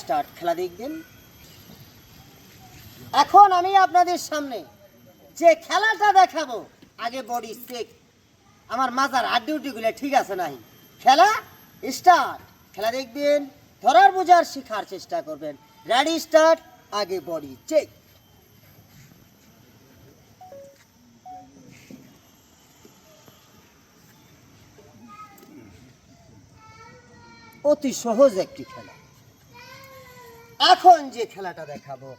Start, খেলা দেখবেন। এখন আমি আপনাদের সামনে যে খেলাটা দেখাবো, আগে বডি চেক, আমার মাজার আড্ডিউটিগুলো ঠিক আছে নাই। খেলা স্টার্ট, খেলা দেখবেন, ধরার বোঝার শেখার চেষ্টা করবেন। রেডি স্টার্ট, আগে বডি চেক। অতি সহজ একটি খেলা। এখন যে খেলাটা দেখাবো,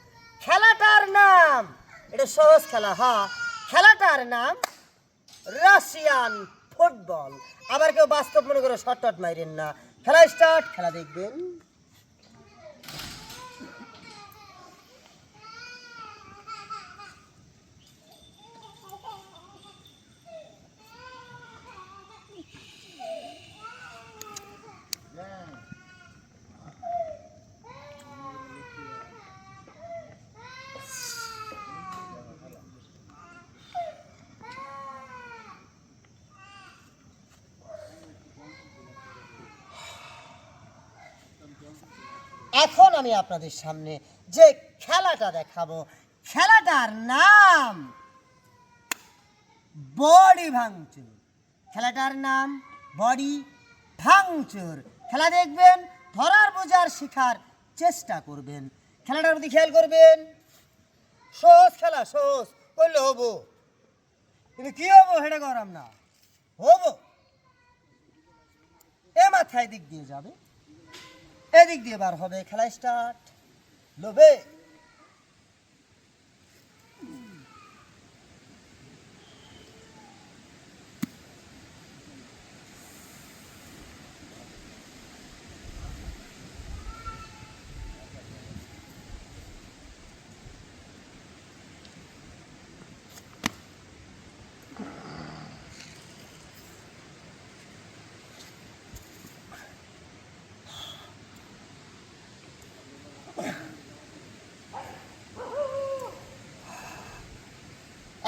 খেলাটার নাম, এটা সহজ খেলা, হ্যাঁ, খেলাটার নাম রাশিয়ান ফুটবল। আবার কেউ বাস্তব মনে করে শর্টকাট মাইরেন না। খেলা স্টার্ট, খেলা দেখবেন। এখন আমি আপনাদের সামনে যে খেলাটা দেখাবো, খেলাটার নাম বডি ভাঙচুর। খেলাটার নাম বডি ভাঙচুর। খেলা দেখবেন, ধরার বোঝার শেখার চেষ্টা করবেন। খেলাটার প্রতি খেয়াল করবেন। সহজ খেলা, সহজ করলে হবো, কিন্তু কি হবো হেঁটে করাম না, হবো এ মাথায় দিক দিয়ে যাবে, এদিক দিয়ে বার হবে। খেলা স্টার্ট, লোবে।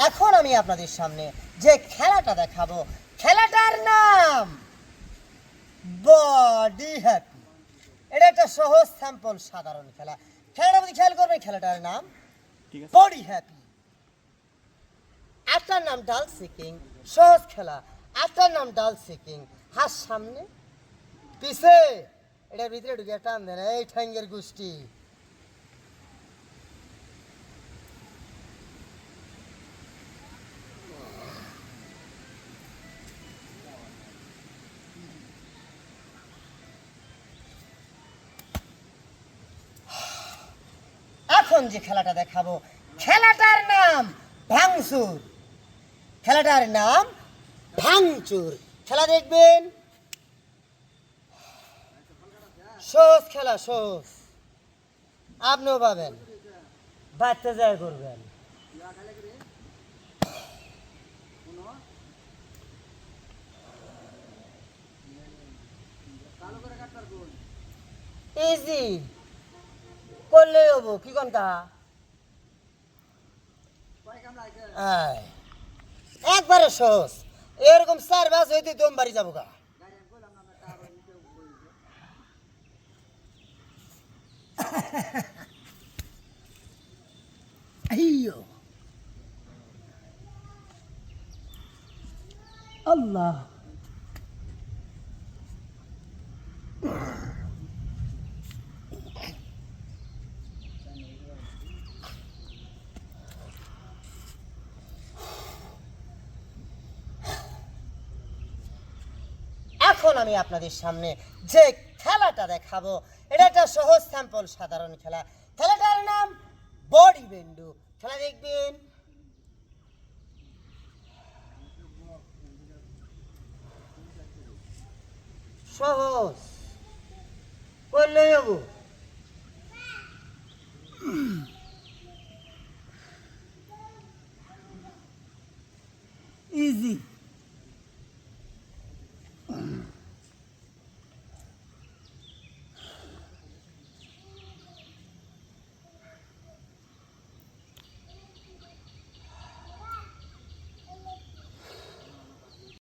এখন আমি আপনাদের সামনে যে খেলাটা দেখাবো, খেলাটার নাম বডি হ্যাপি। এটা একটা সহজ স্যাম্পল সাধারণ খেলা। খেলাটার প্রতি খেয়াল করবেন। খেলাটার নাম বডি হ্যাপি। একটার নাম ডাল সিকিং, সহজ খেলা। একটার নাম ডাল সিকিং, হাত সামনে পিছে, এটার ভিতরে ঢুকে টান দেন, এই ঠ্যাঙ্গের গোষ্ঠী। এখন যে খেলাটা দেখাবো, খেলাটার নাম ভাঙচুর। খেলাটার নাম ভাঙচুর। খেলা দেখবেন, সহজ খেলা, সহজ, আপনিও পাবেন, বাড়তে যায় করবেন। ইজি করলে হবো, কি কনকা একবারে সহজ। এরকম 4 বাজ হইতে দম বাড়ি যাবো গা। আল্লাহ, এখন আমি আপনাদের সামনে যে খেলাটা দেখাবো, এটা একটা সহজ স্যাম্পল সাধারণ খেলা। খেলাটার নাম বডি বেন্ডু। খেলা দেখবেন, সহজ করলেই হবো। ইজি।